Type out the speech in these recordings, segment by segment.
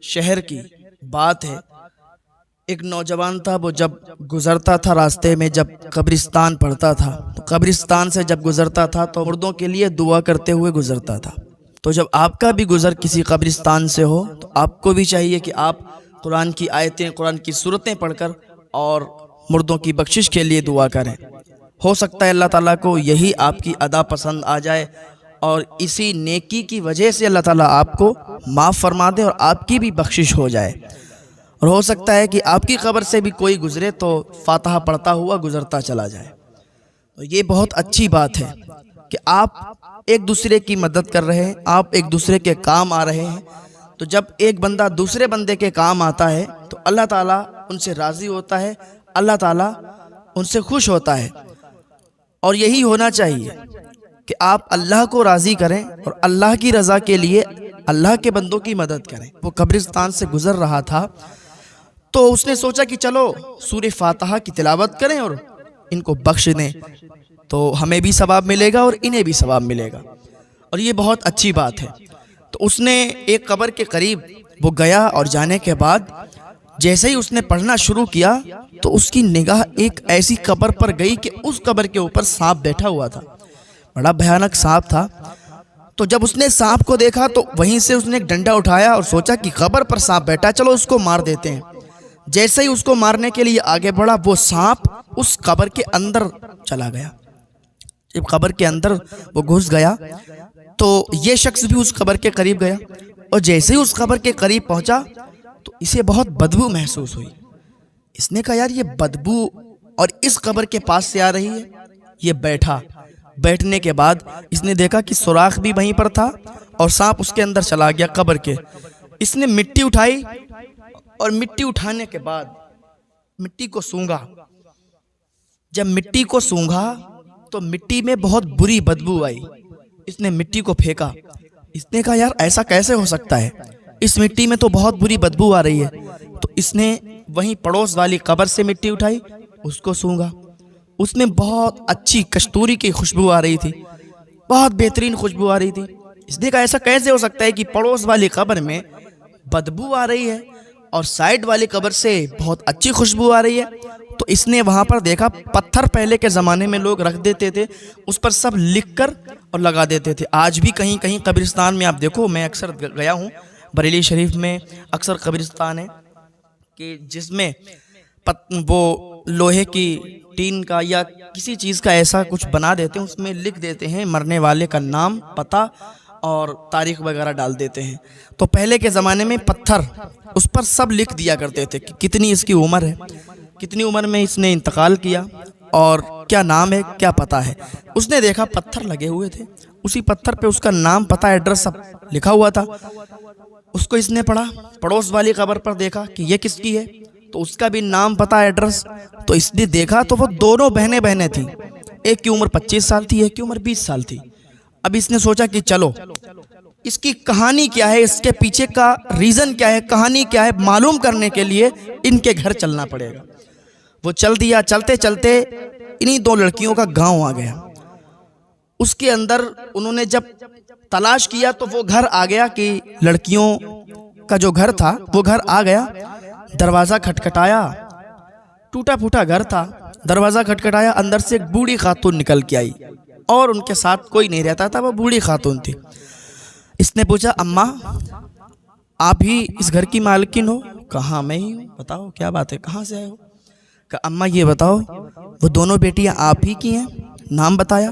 شہر کی بات ہے، ایک نوجوان تھا، وہ جب گزرتا تھا راستے میں، جب قبرستان پڑتا تھا تو قبرستان سے جب گزرتا تھا تو مردوں کے لیے دعا کرتے ہوئے گزرتا تھا۔ تو جب آپ کا بھی گزر کسی قبرستان سے ہو تو آپ کو بھی چاہیے کہ آپ قرآن کی آیتیں، قرآن کی سورتیں پڑھ کر اور مردوں کی بخشش کے لیے دعا کریں۔ ہو سکتا ہے اللہ تعالیٰ کو یہی آپ کی ادا پسند آ جائے اور اسی نیکی کی وجہ سے اللہ تعالیٰ آپ کو معاف فرما دے اور آپ کی بھی بخشش ہو جائے۔ اور ہو سکتا ہے کہ آپ کی قبر سے بھی کوئی گزرے تو فاتحہ پڑھتا ہوا گزرتا چلا جائے۔ تو یہ بہت اچھی بات ہے کہ آپ ایک دوسرے کی مدد کر رہے ہیں، آپ ایک دوسرے کے کام آ رہے ہیں۔ تو جب ایک بندہ دوسرے بندے کے کام آتا ہے تو اللہ تعالیٰ ان سے راضی ہوتا ہے، اللہ تعالیٰ ان سے خوش ہوتا ہے۔ اور یہی ہونا چاہیے کہ آپ اللہ کو راضی کریں اور اللہ کی رضا کے لیے اللہ کے بندوں کی مدد کریں۔ وہ قبرستان سے گزر رہا تھا تو اس نے سوچا کہ چلو سورہ فاتحہ کی تلاوت کریں اور ان کو بخش دیں، تو ہمیں بھی ثواب ملے گا اور انہیں بھی ثواب ملے گا، اور یہ بہت اچھی بات ہے۔ تو اس نے ایک قبر کے قریب وہ گیا اور جانے کے بعد جیسے ہی اس نے پڑھنا شروع کیا تو اس کی نگاہ ایک ایسی قبر پر گئی کہ اس قبر کے اوپر سانپ بیٹھا ہوا تھا، بڑا بھیانک سانپ تھا۔ تو جب اس نے سانپ کو دیکھا تو وہیں سے اس نے ایک ڈنڈا اٹھایا اور سوچا کہ قبر پر سانپ بیٹھا، چلو اس کو مار دیتے ہیں۔ جیسے ہی اس کو مارنے کے لیے آگے بڑھا، وہ سانپ اس قبر کے اندر چلا گیا۔ جب قبر کے اندر وہ گھس گیا تو یہ شخص بھی اس قبر کے قریب گیا، اور جیسے ہی اس قبر کے قریب پہنچا تو اسے بہت بدبو محسوس ہوئی۔ اس نے کہا یار یہ بدبو اور اس قبر کے پاس سے آ رہی ہے۔ یہ بیٹھا، بیٹھنے کے بعد اس نے دیکھا کہ سوراخ بھی وہیں پر تھا اور سانپ اس کے اندر چلا گیا قبر کے۔ اس نے مٹی اٹھائی اور مٹی اٹھانے کے بعد مٹی کو سونگھا۔ جب مٹی کو سونگھا تو مٹی میں بہت بری بدبو آئی۔ اس نے مٹی کو پھینکا۔ اس نے کہا یار ایسا کیسے ہو سکتا ہے، اس مٹی میں تو بہت بری بدبو آ رہی ہے۔ تو اس نے وہیں پڑوس والی قبر سے مٹی اٹھائی، اس کو سونگھا۔ اس میں بہت اچھی کستوری کی خوشبو آ رہی تھی، بہت بہترین خوشبو آ رہی تھی۔ اس نے کہا ایسا کیسے ہو سکتا ہے کہ پڑوس والی قبر میں بدبو آ رہی ہے اور سائیڈ والی قبر سے بہت اچھی خوشبو آ رہی ہے؟ تو اس نے وہاں پر دیکھا پتھر پہلے کے زمانے میں لوگ رکھ دیتے تھے، اس پر سب لکھ کر اور لگا دیتے تھے۔ آج بھی کہیں کہیں قبرستان میں آپ دیکھو، میں اکثر گیا ہوں بریلی شریف میں، اکثر قبرستان ہے کہ جس میں وہ لوہے کی ٹین کا یا کسی چیز کا ایسا کچھ بنا دیتے ہیں، اس میں لکھ دیتے ہیں مرنے والے کا نام، پتہ اور تاریخ وغیرہ ڈال دیتے ہیں۔ تو پہلے کے زمانے میں پتھر اس پر سب لکھ دیا کرتے تھے کہ کتنی اس کی عمر ہے، کتنی عمر میں اس نے انتقال کیا اور کیا نام ہے، کیا پتہ ہے۔ اس نے دیکھا پتھر لگے ہوئے تھے، اسی پتھر پہ اس کا نام، پتہ، ایڈریس سب لکھا ہوا تھا۔ اس کو اس نے پڑھا، پڑوس والی قبر پر دیکھا کہ یہ کس کی ہے، تو اس کا بھی نام، پتہ، ایڈریس۔ تو اس نے دیکھا تو وہ دونوں بہنیں تھیں، ایک کی عمر 25 سال تھی، ایک کی عمر 20 سال تھی۔ اب اس نے سوچا کہ چلو اس کی کہانی کیا ہے، اس کے پیچھے کا ریزن کیا ہے، کہانی کیا ہے، معلوم کرنے کے لیے ان کے گھر چلنا پڑے گا۔ وہ چل دیا، چلتے چلتے انہی دو لڑکیوں کا گاؤں آ گیا۔ اس کے اندر انہوں نے جب تلاش کیا تو وہ گھر آ گیا کہ لڑکیوں کا جو گھر تھا وہ گھر آ گیا۔ دروازہ کھٹکھٹایا، ٹوٹا پھوٹا گھر تھا، دروازہ کھٹکھٹایا، اندر سے ایک بوڑھی خاتون نکل کے آئی اور ان کے ساتھ کوئی نہیں رہتا تھا، وہ بوڑھی خاتون تھی۔ اس نے پوچھا اماں آپ ہی اس گھر کی مالکن ہو؟ کہا میں ہی ہوں، بتاؤ کیا بات ہے، کہاں سے آئے ہو؟ کہا اماں یہ بتاؤ وہ دونوں بیٹیاں آپ ہی کی ہیں؟ نام بتایا۔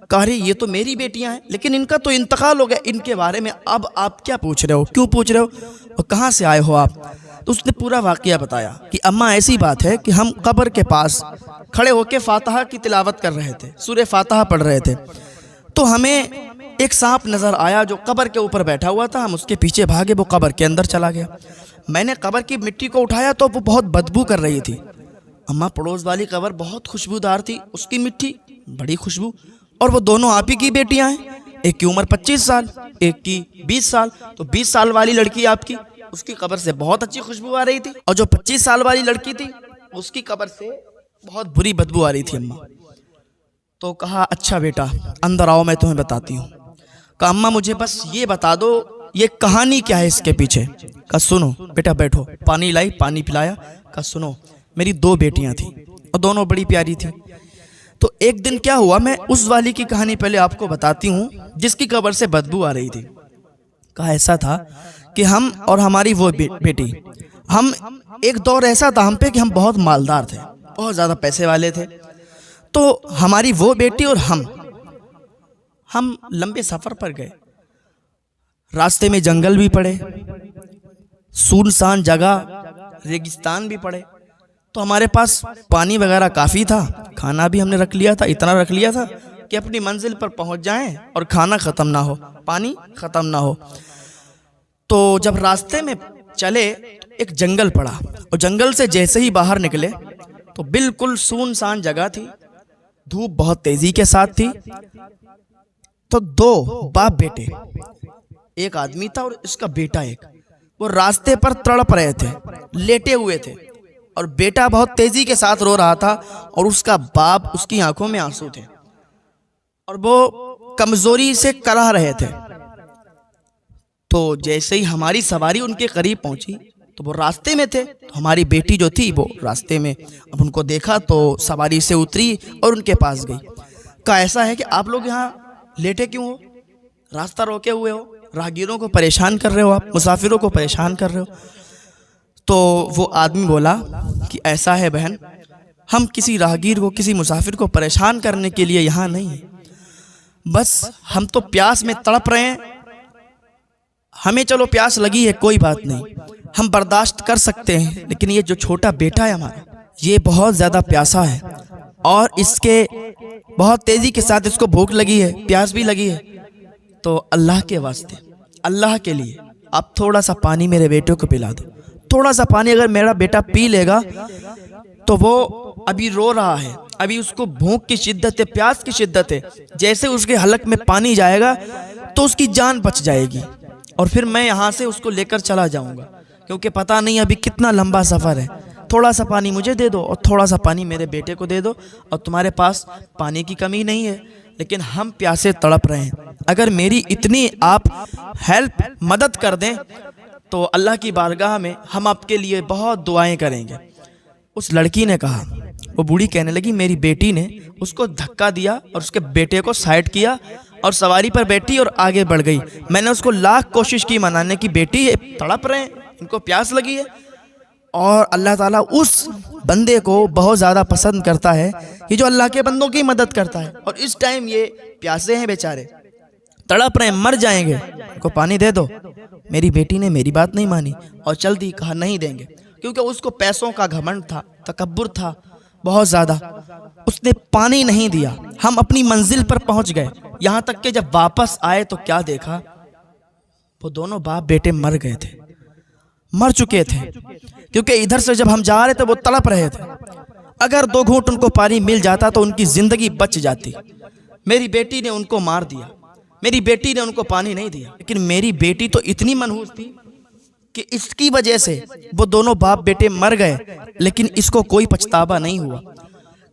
کہا رہی یہ تو میری بیٹیاں ہیں لیکن ان کا تو انتقال ہو گیا، ان کے بارے میں اب آپ کیا پوچھ رہے ہو، کیوں پوچھ رہے ہو، اور کہاں سے آئے ہو آپ؟ تو اس نے پورا واقعہ بتایا کہ اماں ایسی بات ہے کہ ہم قبر کے پاس کھڑے ہو کے فاتحہ کی تلاوت کر رہے تھے، سورہ فاتحہ پڑھ رہے تھے، تو ہمیں ایک سانپ نظر آیا جو قبر کے اوپر بیٹھا ہوا تھا، ہم اس کے پیچھے بھاگے، وہ قبر کے اندر چلا گیا۔ میں نے قبر کی مٹی کو اٹھایا تو وہ بہت بدبو کر رہی تھی۔ اماں پڑوس والی قبر بہت خوشبودار تھی، اس کی مٹی بڑی خوشبو، اور وہ دونوں آپ ہی کی بیٹیاں ہیں، ایک کی عمر 25 سال، ایک کی 20 سال، تو 20 سال والی لڑکی آپ کی، اس کی قبر سے بہت اچھی خوشبو آ رہی تھی، اور جو 25 سال والی لڑکی تھی اس کی قبر سے بہت بری بدبو آ رہی تھی اماں۔ تو کہا اچھا بیٹا اندر آؤ میں تمہیں بتاتی ہوں۔ کہا اماں مجھے بس یہ بتا دو یہ کہانی کیا ہے اس کے پیچھے؟ کہا سنو بیٹا بیٹھو. پانی لائی, پانی پلایا. کہا سنو میری 2 بیٹیاں تھیں اور دونوں بڑی پیاری تھیں. تو ایک دن کیا ہوا, میں اس والی کی کہانی پہلے آپ کو بتاتی ہوں جس کی قبر سے بدبو آ رہی تھی. کہا ایسا تھا کہ ہم اور ہماری وہ بیٹی, ہم ایک دور ایسا تھا ہم پہ کہ ہم بہت مالدار تھے, بہت زیادہ پیسے والے تھے. تو ہماری وہ بیٹی اور ہم لمبے سفر پر گئے. راستے میں جنگل بھی پڑے, سنسان جگہ, ریگستان بھی پڑے. تو ہمارے پاس پانی وغیرہ کافی تھا, کھانا بھی ہم نے رکھ لیا تھا, اتنا رکھ لیا تھا کہ اپنی منزل پر پہنچ جائیں اور کھانا ختم نہ ہو, پانی ختم نہ ہو. تو جب راستے میں چلے ایک جنگل پڑا, اور جنگل سے جیسے ہی باہر نکلے تو بالکل سنسان جگہ تھی, دھوپ بہت تیزی کے ساتھ تھی. تو 2 باپ بیٹے, ایک آدمی تھا اور اس کا بیٹا ایک, وہ راستے پر تڑپ رہے تھے, لیٹے ہوئے تھے, اور بیٹا بہت تیزی کے ساتھ رو رہا تھا اور اس کا باپ, اس کی آنکھوں میں آنسو تھے اور وہ کمزوری سے کراہ رہے تھے. تو جیسے ہی ہماری سواری ان کے قریب پہنچی تو وہ راستے میں تھے, تو ہماری بیٹی جو تھی وہ راستے میں, اب ان کو دیکھا تو سواری سے اتری اور ان کے پاس گئی. کہا ایسا ہے کہ آپ لوگ یہاں لیٹے کیوں ہو, راستہ روکے ہوئے ہو, راہگیروں کو پریشان کر رہے ہو, آپ مسافروں کو پریشان کر رہے ہو. تو وہ آدمی بولا کہ ایسا ہے بہن, ہم کسی راہگیر کو, کسی مسافر کو پریشان کرنے کے لیے یہاں نہیں ہیں, بس ہم تو پیاس میں تڑپ رہے ہیں. ہمیں چلو پیاس لگی ہے کوئی بات نہیں, ہم برداشت کر سکتے ہیں, لیکن یہ جو چھوٹا بیٹا ہے ہمارا, یہ بہت زیادہ پیاسا ہے اور اس کے بہت تیزی کے ساتھ اس کو بھوک لگی ہے, پیاس بھی لگی ہے. تو اللہ کے واسطے, اللہ کے لیے آپ تھوڑا سا پانی میرے بیٹے کو پلا دو. تھوڑا سا پانی اگر میرا بیٹا پی لے گا تو وہ ابھی رو رہا ہے, ابھی اس کو بھوک کی شدت ہے, پیاس کی شدت ہے, جیسے اس کے حلق میں پانی جائے گا تو اس کی جان بچ جائے گی, اور پھر میں یہاں سے اس کو لے کر چلا جاؤں گا, کیونکہ پتہ نہیں ابھی کتنا لمبا سفر ہے. تھوڑا سا پانی مجھے دے دو اور تھوڑا سا پانی میرے بیٹے کو دے دو. اور تمہارے پاس پانی کی کمی نہیں ہے, لیکن ہم پیاسے تڑپ رہے ہیں, اگر میری اتنی آپ ہیلپ, مدد کر دیں تو اللہ کی بارگاہ میں ہم آپ کے لیے بہت دعائیں کریں گے. اس لڑکی نے کہا, وہ بوڑھی کہنے لگی میری بیٹی نے اس کو دھکا دیا اور اس کے بیٹے کو سائڈ کیا اور سواری پر بیٹھی اور آگے بڑھ گئی. میں نے اس کو لاکھ کوشش کی منانے کی, بیٹی تڑپ رہے ہیں, ان کو پیاس لگی ہے. اور اللہ تعالیٰ اس بندے کو بہت زیادہ پسند کرتا ہے, یہ جو اللہ کے بندوں کی مدد کرتا ہے. اور اس ٹائم یہ پیاسے ہیں بیچارے, تڑپ رہے ہیں, مر جائیں گے, ان کو پانی دے دو. میری بیٹی نے میری بات نہیں مانی اور چل دی, کہا نہیں دیں گے, کیونکہ اس کو پیسوں کا گھمنڈ تھا, تکبر تھا بہت زیادہ. اس نے پانی نہیں دیا. ہم اپنی منزل پر پہنچ گئے, یہاں تک کہ جب واپس آئے تو کیا دیکھا, وہ دونوں باپ بیٹے مر گئے تھے, مر چکے تھے, کیونکہ ادھر سے جب ہم جا رہے تھے وہ تڑپ رہے تھے. اگر 2 گھونٹ ان کو پانی مل جاتا تو ان کی زندگی بچ جاتی. میری بیٹی نے ان کو مار دیا, میری بیٹی نے ان کو پانی نہیں دیا. لیکن میری بیٹی تو اتنی منحوس تھی کہ اس کی وجہ سے وہ دونوں باپ بیٹے مر گئے, لیکن اس کو کوئی پچھتاوا نہیں ہوا,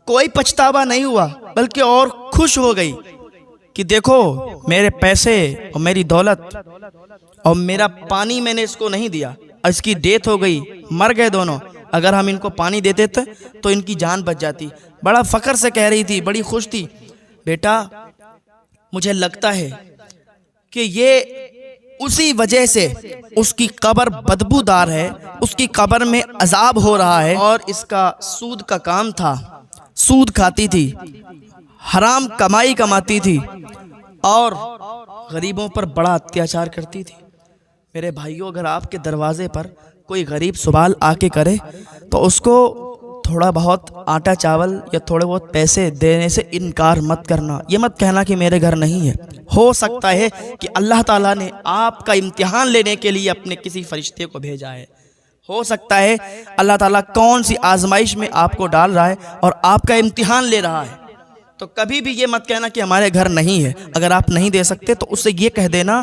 کوئی پچھتاوا نہیں ہوا, بلکہ اور خوش ہو گئی کہ دیکھو میرے پیسے اور میری دولت اور میرا پانی میں نے اس کو نہیں دیا, اس کی ڈیتھ ہو گئی, مر گئے دونوں. اگر ہم ان کو پانی دیتے تھے تو ان کی جان بچ جاتی. بڑا فخر سے کہہ رہی تھی, بڑی خوش تھی, بیٹا مجھے لگتا ہے کہ یہ اسی وجہ سے اس کی قبر بدبودار ہے, اس کی قبر میں عذاب ہو رہا ہے, اور اس کا سود کا کام تھا, سود کھاتی تھی, حرام کمائی کماتی تھی, اور غریبوں پر بڑا اتیاچار کرتی تھی. میرے بھائیوں, اگر آپ کے دروازے پر کوئی غریب سوال آ کے کرے تو اس کو تھوڑا بہت آٹا چاول یا تھوڑے بہت پیسے دینے سے انکار مت کرنا. یہ مت کہنا کہ میرے گھر نہیں ہے. ہو سکتا ہے کہ اللہ تعالیٰ نے آپ کا امتحان لینے کے لیے اپنے کسی فرشتے کو بھیجا ہے. ہو سکتا ہے اللہ تعالیٰ کون سی آزمائش میں آپ کو ڈال رہا ہے اور آپ کا امتحان لے رہا ہے. تو کبھی بھی یہ مت کہنا کہ ہمارے گھر نہیں ہے. اگر آپ نہیں دے سکتے تو اس سے یہ کہہ دینا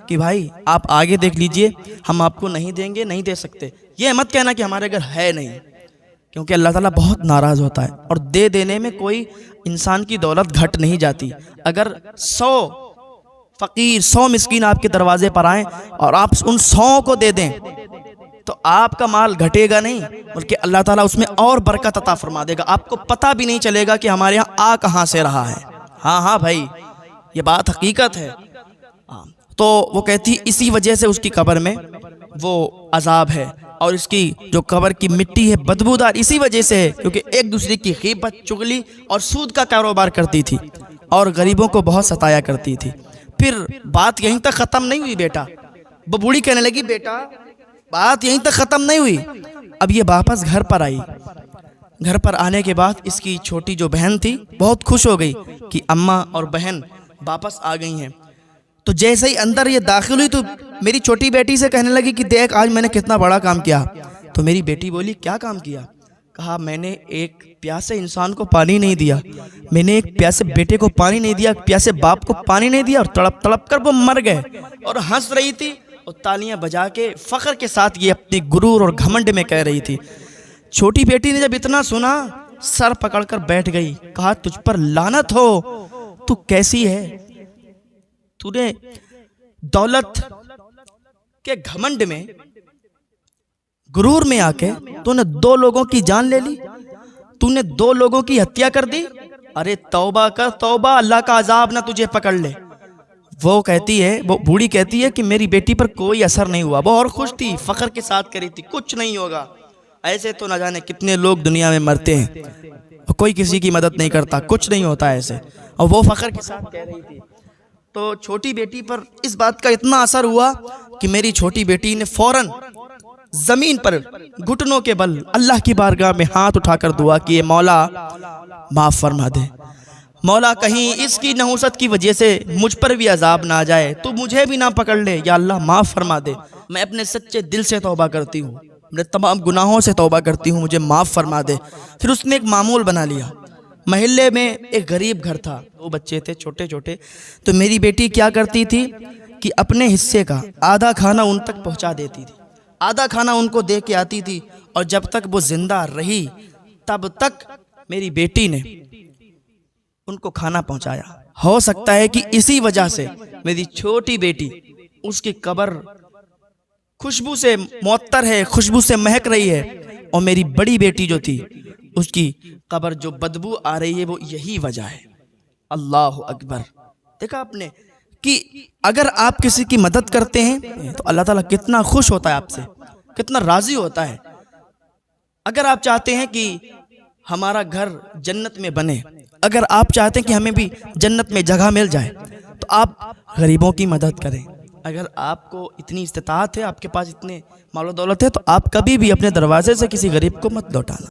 کہ بھائی آپ آگے دیکھ لیجئے, ہم آپ کو نہیں دیں گے, نہیں دے سکتے. یہ مت کہنا کہ ہمارے گھر ہے نہیں, کیونکہ اللہ تعالیٰ بہت ناراض ہوتا ہے. اور دے دینے میں کوئی انسان کی دولت گھٹ نہیں جاتی. اگر 100 فقیر 100 مسکین آپ کے دروازے پر آئیں اور آپ ان 100 کو دے دیں تو آپ کا مال گھٹے گا نہیں بلکہ اللہ تعالیٰ اس میں اور برکت عطا فرما دے گا. آپ کو پتہ بھی نہیں چلے گا کہ ہمارے یہاں آ کہاں سے رہا ہے. ہاں بھائی یہ بات حقیقت ہے. تو وہ کہتی اسی وجہ سے اس کی قبر میں وہ عذاب ہے اور اس کی جو قبر کی مٹی ہے بدبودار اسی وجہ سے ہے کیونکہ ایک دوسرے کی غیبت چغلی اور سود کا کاروبار کرتی تھی اور غریبوں کو بہت ستایا کرتی تھی. پھر بات یہیں تک ختم نہیں ہوئی بیٹا. وہ بوڑھی کہنے لگی بیٹا بات یہیں تک ختم نہیں ہوئی. اب یہ واپس گھر پر آئی. گھر پر آنے کے بعد اس کی چھوٹی جو بہن تھی بہت خوش ہو گئی کہ اماں اور بہن واپس آ گئی ہیں. تو جیسے ہی اندر یہ داخل ہوئی تو میری چھوٹی بیٹی سے کہنے لگی کہ دیکھ آج میں نے کتنا بڑا کام کیا. تو میری بیٹی بولی کیا کام کیا؟ کہا میں نے ایک پیاسے انسان کو پانی نہیں دیا, میں نے ایک پیاسے بیٹے کو پانی نہیں دیا, ایک پیاسے باپ کو پانی نہیں دیا اور تڑپ تڑپ کر وہ مر گئے. اور ہنس رہی تھی اور تالیاں بجا کے فخر کے ساتھ یہ اپنی غرور اور گھمنڈ میں کہہ رہی تھی. چھوٹی بیٹی نے جب اتنا سنا سر پکڑ کر بیٹھ گئی. کہا تجھ پر لعنت ہو, تو کیسی ہے؟ تو نے دولت کے گھمنڈ میں غرور میں آ کے تو نے 2 لوگوں کی جان لے لی, تو نے 2 لوگوں کی ہتیا کر دی. ارے توبہ کر توبہ, اللہ کا عذاب نہ تجھے پکڑ لے. وہ کہتی ہے, وہ بوڑھی کہتی ہے کہ میری بیٹی پر کوئی اثر نہیں ہوا, وہ اور خوش تھی, فخر کے ساتھ کری تھی کچھ نہیں ہوگا. ایسے تو نہ جانے کتنے لوگ دنیا میں مرتے ہیں, کوئی کسی کی مدد نہیں کرتا, کچھ نہیں ہوتا ایسے, اور وہ فخر کے ساتھ کہہ رہی تھی. تو چھوٹی بیٹی پر اس بات کا اتنا اثر ہوا کہ میری چھوٹی بیٹی نے فوراً زمین پر گھٹنوں کے بل اللہ کی بارگاہ میں ہاتھ اٹھا کر دعا کی, مولا معاف فرما دے, مولا کہیں اس کی نحوست کی وجہ سے مجھ پر بھی عذاب نہ آ جائے, تو مجھے بھی نہ پکڑ لے, یا اللہ معاف فرما دے. میں اپنے سچے دل سے توبہ کرتی ہوں, میں تمام گناہوں سے توبہ کرتی ہوں, مجھے معاف فرما دے. پھر اس نے ایک معمول بنا لیا. محلے میں ایک غریب گھر تھا, 2 بچے تھے چھوٹے چھوٹے. تو میری بیٹی کیا کرتی تھی کہ اپنے حصے کا آدھا کھانا ان تک پہنچا دیتی تھی, آدھا کھانا ان کو دے کے آتی تھی, اور جب تک وہ زندہ رہی تب تک میری بیٹی نے ان کو کھانا پہنچایا. ہو سکتا ہے کہ اسی وجہ سے میری چھوٹی بیٹی اس کی قبر خوشبو سے معطر ہے, خوشبو سے مہک رہی ہے, اور میری بڑی بیٹی جو تھی اس کی قبر جو بدبو آ رہی ہے وہ یہی وجہ ہے. اللہ اکبر. دیکھا آپ نے کہ اگر آپ کسی کی مدد کرتے ہیں تو اللہ تعالیٰ کتنا خوش ہوتا ہے آپ سے, کتنا راضی ہوتا ہے. اگر آپ چاہتے ہیں کہ ہمارا گھر جنت میں بنے, اگر آپ چاہتے ہیں کہ ہمیں بھی جنت میں جگہ مل جائے, تو آپ غریبوں کی مدد کریں. اگر آپ کو اتنی استطاعت ہے, آپ کے پاس اتنے مال و دولت ہے, تو آپ کبھی بھی اپنے دروازے سے کسی غریب کو مت لوٹانا.